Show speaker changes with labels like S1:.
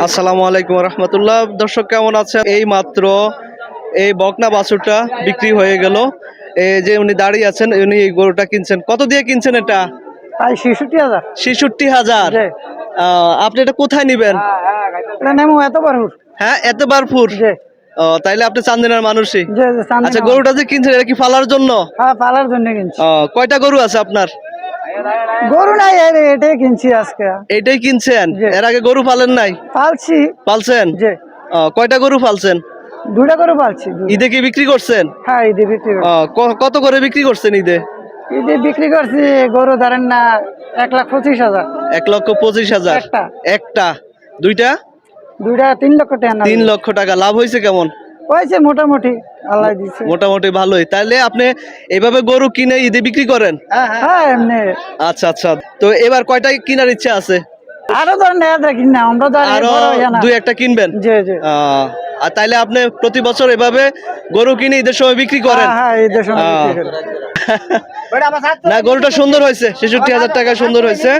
S1: আসসালামু আলাইকুম রহমতুল্লাহ। দর্শক কেমন আছেন? এই মাত্র এই বকনা বাছুরটা বিক্রি হয়ে গেল। এই যে উনি দাঁড়িয়ে আছেন, উনি এই গরুটা কিনছেন। কত দিয়ে কিনছেন এটা?
S2: প্রায় ৬৬,০০০।
S1: ৬৬,০০০।
S2: জি।
S1: আপনি এটা কোথায় নিবেন?
S2: এটা নেমো এত বারুর।
S1: হ্যাঁ, এতবারপুর।
S2: জি
S1: তাইলে আপনি চান্দিনার মানুষই।
S2: জি জি, চান্দিনা
S1: আচ্ছা,
S2: মানুষ।
S1: গরুটা যে কিনছেন এটা কি ফালার জন্য?
S2: হ্যাঁ, পালার জন্য কিনছি।
S1: কয়টা গরু আছে আপনার?
S2: গরু নাই, এটাই কিনছি আজকে।
S1: এইটাই কিনছেন?
S2: জি।
S1: এর আগে গরু পালেন নাই?
S2: পালছি।
S1: পালছেন?
S2: জি।
S1: কয়টা গরু পালছেন?
S2: দুটা গরু পালছি। দুটা।
S1: ঈদে কি বিক্রি করছেন?
S2: হ্যাঁ, ঈদে বিক্রি করছি।
S1: কত করে বিক্রি করছেন ঈদে?
S2: ঈদে বিক্রি করছি গরু ধরেন না ১,২৫,০০০।
S1: ১,২৫,০০০।
S2: একটা।
S1: একটা? দুইটা?
S2: দুইটা ৩ লক্ষ টাকা।
S1: ৩ লক্ষ টাকা লাভ হয়েছে কেমন?
S2: হয়েছে মোটামুটি, আল্লাহ দিচ্ছে।
S1: মোটামুটি ভালোই। তাহলে আপনি এভাবে গরু কিনে ঈদে বিক্রি করেন?
S2: হ্যাঁ এমনি।
S1: আচ্ছা আচ্ছা। তো এবার কয়টা কেনার ইচ্ছা আছে?
S2: আরো ধরেন কিন না, আমরা তো আর
S1: আরো
S2: বড় হইয়া না।
S1: দুই একটা কিনবেন?
S2: জি জি।
S1: আর তাইলে আপনি প্রতি বছর এভাবে গরু কিনে ঈদের সময় বিক্রি করেন?
S2: হ্যাঁ, ঈদের সময় বিক্রি করি।
S1: না, গরুটা সুন্দর হয়েছে, ৬৬,০০০ টাকা সুন্দর হয়েছে।